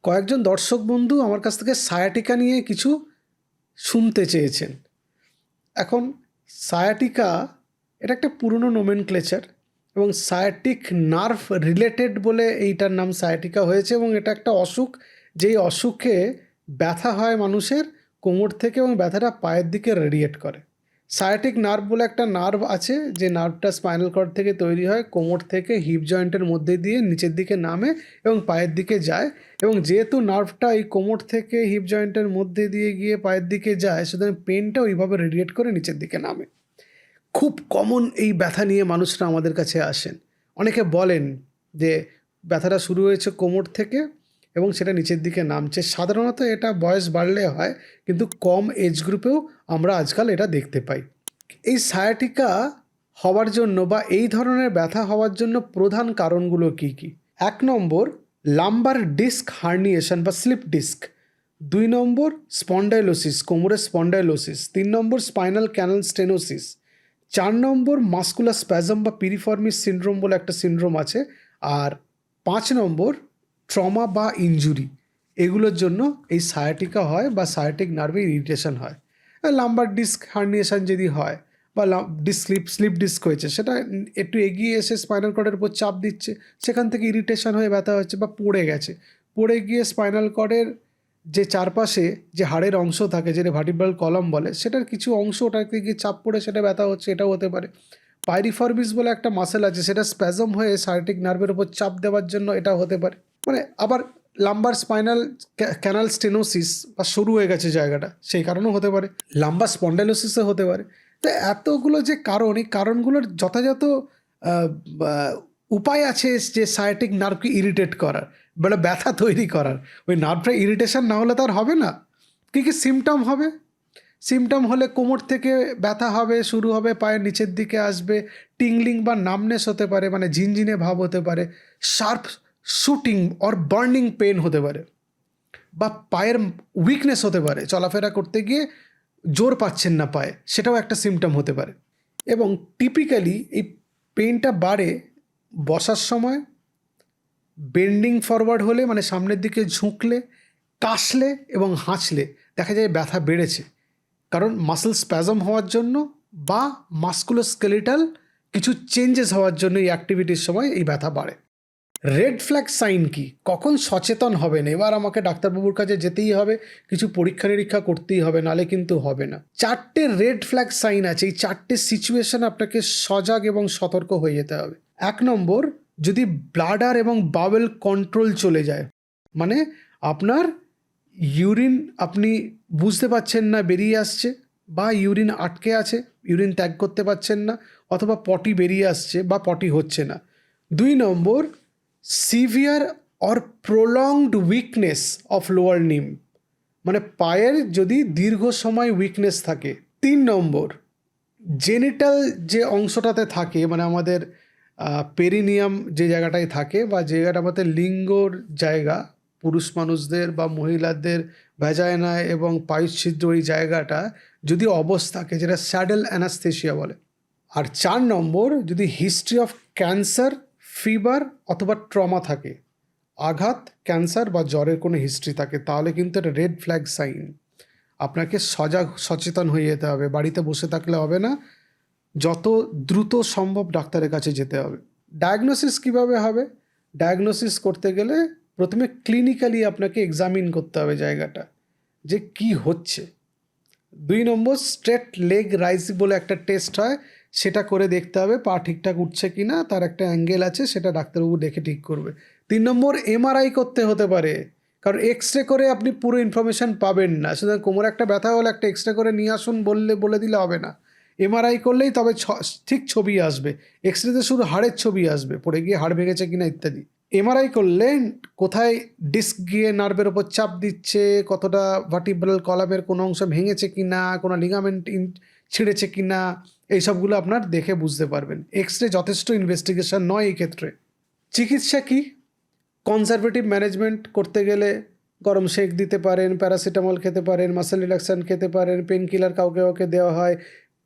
কয়েকজন দর্শক বন্ধু আমার কাছ থেকে সায়াটিকা নিয়ে কিছু শুনতে চেয়েছেন। এখন সায়াটিকা এটা একটা পুরনো নোমেনক্লেচার এবং সায়াটিক নার্ভ রিলেটেড বলে এইটার নাম সায়াটিকা হয়েছে এবং এটা একটা অসুখ, যেই অসুখে ব্যথা হয় মানুষের কোমর থেকে এবং ব্যথাটা পায়ের দিকে রেডিয়েট করে। সায়াটিক নার্ভ বলে একটা নার্ভ আছে, যে নার্ভটা স্পাইনাল কর্ড থেকে তৈরি হয়, কোমর থেকে হিপ জয়েন্টের মধ্যে দিয়ে নিচের দিকে নামে এবং পায়ের দিকে যায়। এবং যেহেতু নার্ভটা এই কোমর থেকে হিপ জয়েন্টের মধ্যে দিয়ে গিয়ে পায়ের দিকে যায়, সুতরাং পেনটা ওইভাবে রেডিয়েট করে নিচের দিকে নামে। খুব কমন এই ব্যথা নিয়ে মানুষরা আমাদের কাছে আসেন। অনেকে বলেন যে ব্যথাটা শুরু হয়েছে কোমর থেকে এবং সেটা নিচের দিকে নামছে। সাধারণত এটা বয়স বাড়লে হয়, কিন্তু কম এজ গ্রুপেও আমরা আজকাল এটা দেখতে পাই। এই সায়াটিকা হওয়ার জন্য বা এই ধরনের ব্যথা হওয়ার জন্য প্রধান কারণগুলো কী কী? 1 নম্বর, লাম্বার ডিস্ক হার্নিয়েশন বা স্লিপ ডিস্ক। 2 নম্বর, স্পন্ডাইলোসিস, কোমরের স্পন্ডাইলোসিস। 3 নম্বর, স্পাইনাল ক্যানাল স্টেনোসিস। 4 নম্বর, মাস্কুলার স্প্যাজম বা পিরিফর্মিস সিনড্রোম বলে একটা সিনড্রোম আছে। আর 5 নম্বর, ট্রমা বা ইনজুরি। এগুলোর জন্য এই সায়াটিকা হয় বা সায়াটিক নার্ভে ইরিটেশন হয়। লাম্বার ডিস্ক হার্নিয়েশন যদি হয় বা স্লিপ ডিস্ক হয়েছে, সেটা একটু এগিয়ে এসে স্পাইনাল কর্ডের উপর চাপ দিচ্ছে, সেখান থেকে ইরিটেশন হয়ে ব্যথা হচ্ছে, বা পড়ে গেছে, পড়ে গিয়ে স্পাইনাল কর্ডের যে চারপাশে যে হাড়ের অংশ থাকে, যেটা ভার্টিব্রাল কলাম বলে, সেটার কিছু অংশ ওটাকে গিয়ে চাপ পড়ে সেটা ব্যথা হচ্ছে, এটাও হতে পারে। পাইরিফর্মিস বলে একটা মাসেল আছে, সেটা স্প্যাজম হয়ে সায়াটিক নার্ভের উপর চাপ দেওয়ার জন্য এটা হতে পারে। মানে আবার লাম্বার স্পাইনাল ক্যানাল স্টেনোসিস বা সরু হয়ে গেছে জায়গাটা, সেই কারণেও হতে পারে। লাম্বার স্পন্ডাইলোসিসও হতে পারে। তো এতগুলো যে কারণ, এই কারণগুলোর যথাযথ উপায় আছে যে সায়াটিক নার্ভকে ইরিটেট করার, মানে ব্যথা তৈরি করার। ওই নার্ভটা ইরিটেশন না হলে তো আর হবে না। কী কী সিমটম হবে? সিমটম হলে কোমর থেকে ব্যথা হবে, শুরু হবে, পায়ের নিচের দিকে আসবে, টিংলিং বা নামনেস হতে পারে, মানে ঝিনঝিনে ভাব হতে পারে, sharp shooting or burning pain হতে পারে, বা পায়ের উইকনেস হতে পারে, চলাফেরা করতে গিয়ে জোর পাচ্ছেন না পায়ে, সেটাও একটা সিমটম হতে পারে। এবং টিপিক্যালি এই পেইনটা বাড়ে বসার সময়, বেন্ডিং ফরওয়ার্ড হলে, মানে সামনের দিকে ঝুঁকলে, কাশলে এবং হাঁচলে দেখা যায় ব্যথা বেড়েছে, কারণ মাসল স্প্যাজম হওয়ার জন্য বা মাস্কুলোস্কেলিটাল কিছু চেঞ্জেস হওয়ার জন্য এই অ্যাক্টিভিটির সময় এই ব্যথা বাড়ে। রেড ফ্ল্যাগ সাইন কি? কখন সচেতন হবেন? এবার আমাকে ডাক্তারবাবুর কাছে যেতেই হবে, কিছু পরীক্ষা নিরীক্ষা করতেই হবে, নালে কিন্তু হবে না। 4টে রেড ফ্ল্যাগ সাইন আছে। এই 4টে সিচুয়েশন আপনাকে সজাগ এবং সতর্ক হয়ে যেতে হবে। 1 নম্বর, যদি ব্লাডার এবং বাওয়েল কন্ট্রোল চলে যায়, মানে আপনার ইউরিন আপনি বুঝতে পারছেন না বেরিয়ে আসছে, বা ইউরিন আটকে আছে, ইউরিন ত্যাগ করতে পারছেন না, অথবা পটি বেরিয়ে আসছে বা পটি হচ্ছে না। 2 নম্বর, severe or prolonged weakness of lower নিম, মানে পায়ের যদি দীর্ঘ সময় উইকনেস থাকে। 3 নম্বর, জেনিটাল যে অংশটাতে থাকে, মানে আমাদের পেরিনিয়াম যে জায়গাটায় থাকে, বা যে জায়গাটা আমাদের লিঙ্গর জায়গা, পুরুষ মানুষদের বা মহিলাদের ভ্যাজাইনায় এবং পায়ুচ্ছিদ্র, এই জায়গাটা যদি অবস থাকে, যেটা স্যাডেল অ্যানাস্থেশিয়া বলে। আর 4 নম্বর, যদি হিস্ট্রি অফ ক্যান্সার, ফিভার অথবা ট্রমা থাকে, আঘাত, ক্যান্সার বা জ্বরের কোনো হিস্ট্রি থাকে, তাহলে কিন্তু এটা রেড ফ্ল্যাগ সাইন। আপনাকে সচেতন হয়ে যেতে হবে, বাড়িতে বসে থাকলে হবে না, যত দ্রুত সম্ভব ডাক্তারের কাছে যেতে হবে। ডায়াগনোসিস কিভাবে হবে? ডায়াগনোসিস করতে গেলে প্রথমে ক্লিনিক্যালি আপনাকে এক্সামিন করতে হবে জায়গাটা, যে কি হচ্ছে। 2 নম্বর, স্ট্রেট লেগ রাইজ বলে একটা টেস্ট হয়, সেটা করে দেখতে হবে পা ঠিকঠাক উঠছে কি না, তার একটা অ্যাঙ্গেল আছে, সেটা ডাক্তারবাবু দেখে ঠিক করবে। 3 নম্বর, এমআরআই করতে হতে পারে, কারণ এক্সরে করে আপনি পুরো ইনফরমেশান পাবেন না। সুতরাং কোমরে একটা ব্যথা হলে একটা এক্সরে করে নিয়ে আসুন বলে দিলে হবে না, এমআরআই করলেই তবে ঠিক ছবি আসবে। এক্সরেতে শুধু হাড়ের ছবি আসবে, পড়ে গিয়ে হাড় ভেঙেছে কিনা ইত্যাদি। এমআরআই করলে কোথায় ডিস্ক গিয়ে নার্ভের ওপর চাপ দিচ্ছে, কতটা ভার্টিব্রাল কলামের কোনো অংশ ভেঙেছে কিনা, কোনো লিগামেন্ট ছিঁড়েছে কিনা, এইসবগুলো আপনার দেখে বুঝতে পারবেন। এক্সরে যথেষ্ট ইনভেস্টিগেশন নয় এই ক্ষেত্রে। চিকিৎসা কি? কনজারভেটিভ ম্যানেজমেন্ট করতে গেলে গরম সেক দিতে পারেন, প্যারাসিটামল খেতে পারেন, মাসেল রিল্যাক্সান খেতে পারেন, পেন কিলার কাউকে কাউকে দেওয়া হয়,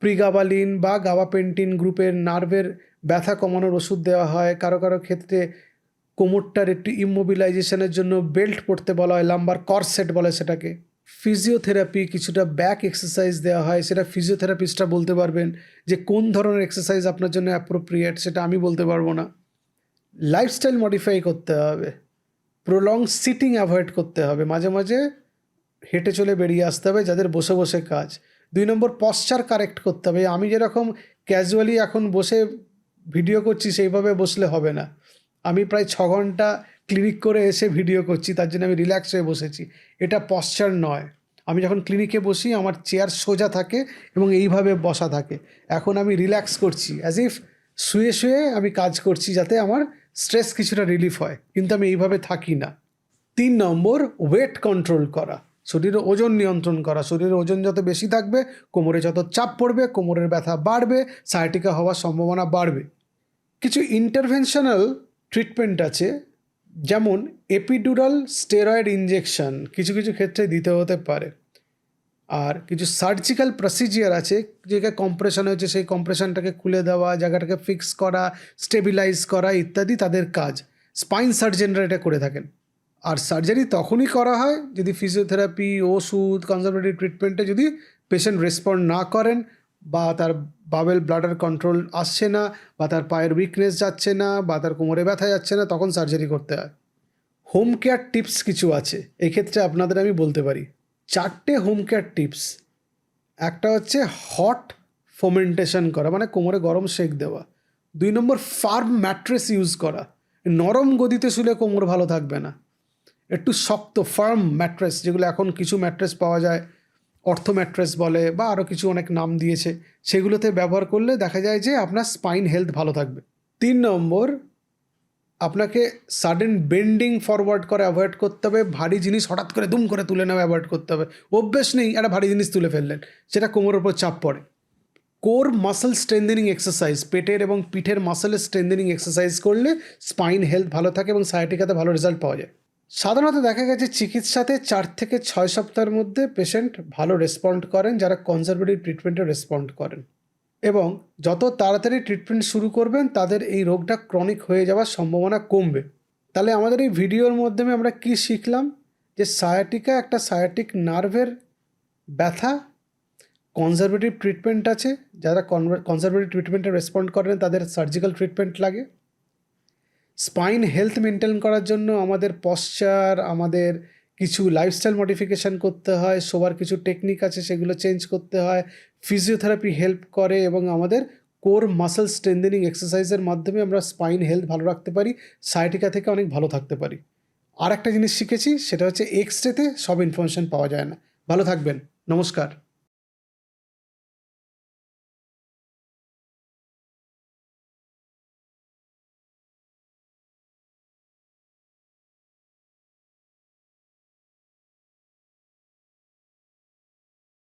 প্রিগাবালিন বা গাবাপেন্টিন গ্রুপের নার্ভের ব্যথা কমানোর ওষুধ দেওয়া হয়, কারো কারো ক্ষেত্রে কোমরটার একটু ইমোবিলাইজেশনের জন্য বেল্ট পরতে বলা হয়, লাম্বার কর্সেট বলে সেটাকে। ফিজিওথেরাপি, কিছুটা ব্যাক এক্সারসাইজ দেওয়া হয়, সেটা ফিজিওথেরাপিস্টরা বলতে পারবেন যে কোন ধরনের এক্সারসাইজ আপনার জন্য অ্যাপ্রোপ্রিয়েট, সেটা আমি বলতে পারবো না। লাইফস্টাইল মডিফাই করতে হবে, প্রলং সিটিং অ্যাভয়েড করতে হবে, মাঝে মাঝে হেঁটে চলে বেরিয়ে আসতে হবে যাদের বসে বসে কাজ। 2 নম্বর পশ্চার কারেক্ট করতে হবে। আমি যেরকম ক্যাজুয়ালি এখন বসে ভিডিও করছি সেইভাবে বসলে হবে না। আমি প্রায় 6 ঘন্টা ক্লিনিক করে এসে ভিডিও করছি, তার জন্য আমি রিল্যাক্স হয়ে বসেছি। এটা পশ্চার নয়। আমি যখন ক্লিনিকে বসি আমার চেয়ার সোজা থাকে এবং এইভাবে বসা থাকে। এখন আমি রিল্যাক্স করছি, অ্যাজ ইফ শুয়ে শুয়ে আমি কাজ করছি যাতে আমার স্ট্রেস কিছুটা রিলিফ হয়, কিন্তু আমি এইভাবে থাকি না। 3 নম্বর ওয়েট কন্ট্রোল করা, শরীরের ওজন নিয়ন্ত্রণ করা। শরীরের ওজন যত বেশি থাকবে কোমরে যত চাপ পড়বে, কোমরের ব্যথা বাড়বে, সায়াটিকা হওয়ার সম্ভাবনা বাড়বে। কিছু ইন্টারভেনশনাল ট্রিটমেন্ট আছে, যেমন এপিডুরাল স্টেরয়েড ইনজেকশন কিছু কিছু ক্ষেত্রে দিতে হতে পারে। আর কিছু সার্জিক্যাল প্রসিজিয়ার আছে, যেটা কম্প্রেশন হয়েছে সেই কম্প্রেশনটাকে খুলে দেওয়া, জায়গাটাকে ফিক্স করা, স্টেবিলাইজ করা ইত্যাদি তাদের কাজ। স্পাইন সার্জনরা এটা করে থাকেন। আর সার্জারি তখনই করা হয় যদি ফিজিওথেরাপি, ওষুধ, কনজারভেটিভ ট্রিটমেন্টে যদি পেশেন্ট রেসপন্ড না করেন, বা তার বাবেল ব্লাডার কন্ট্রোল আসছে না, বা তার পায়ের উইকনেস যাচ্ছে না, বা তার কোমরে ব্যথা যাচ্ছে না, তখন সার্জারি করতে হয়। হোম কেয়ার টিপস কিছু আছে, এক্ষেত্রে আপনাদের আমি বলতে পারি 4টে হোম কেয়ার টিপস। একটা হচ্ছে হট ফোমেন্টেশন করা, মানে কোমরে গরম সেক দেওয়া। 2 নম্বর ফার্ম ম্যাট্রেস ইউজ করা। নরম গদিতে শুলে কোমর ভালো থাকবে না, একটু শক্ত ফার্ম ম্যাট্রেস, যেগুলো এখন কিছু ম্যাট্রেস পাওয়া যায়, অর্থো ম্যাট্রেস বলে বা আরও কিছু অনেক নাম দিয়েছে, সেগুলোতে ব্যবহার করলে দেখা যায় যে আপনার স্পাইন হেলথ ভালো থাকবে। 3 নম্বর, আপনাকে সাডেন বেন্ডিং ফরওয়ার্ড করে অ্যাভয়েড করতে হবে। ভারী জিনিস হঠাৎ করে দুম করে তুলে নেওয়া অ্যাভয়েড করতে হবে। অভ্যেস নেই, একটা ভারী জিনিস তুলে ফেললেন, সেটা কোমরের উপর চাপ পড়ে। কোর মাসল স্ট্রেন্থেনিং এক্সারসাইজ, পেটের এবং পিঠের মাসেলের স্ট্রেন্থেনিং এক্সারসাইজ করলে স্পাইন হেলথ ভালো থাকে এবং সায়াটিকাতে ভালো রেজাল্ট পাওয়া যায়। সাধারণত দেখা গেছে চিকিৎসাতে 4 থেকে 6 সপ্তাহের মধ্যে পেশেন্ট ভালো রেসপন্ড করেন যারা কনজারভেটিভ ট্রিটমেন্টে রেসপন্ড করেন, এবং যত তাড়াতাড়ি ট্রিটমেন্ট শুরু করবেন তাদের এই রোগটা ক্রনিক হয়ে যাওয়ার সম্ভাবনা কমবে। তাহলে আমাদের এই ভিডিওর মাধ্যমে আমরা কি শিখলাম, যে সায়াটিকা একটা সায়াটিক নার্ভের ব্যথা, কনজারভেটিভ ট্রিটমেন্ট আছে, যারা কনজারভেটিভ ট্রিটমেন্টে রেসপন্ড করেন তাদের সার্জিক্যাল ট্রিটমেন্ট লাগে। স্পাইন হেলথ মেনটেন করার জন্য আমাদের পশ্চার, আমাদের কিছু লাইফস্টাইল মডিফিকেশান করতে হয়, শোবার কিছু টেকনিক আছে সেগুলো চেঞ্জ করতে হয়, ফিজিওথেরাপি হেল্প করে, এবং আমাদের কোর মাসল স্ট্রেন্থেনিং এক্সারসাইজের মাধ্যমে আমরা স্পাইন হেলথ ভালো রাখতে পারি, সায়াটিকা থেকে অনেক ভালো থাকতে পারি। আর একটা জিনিস শিখেছি, সেটা হচ্ছে এক্স রেতে সব ইনফরমেশান পাওয়া যায় না। ভালো থাকবেন, নমস্কার।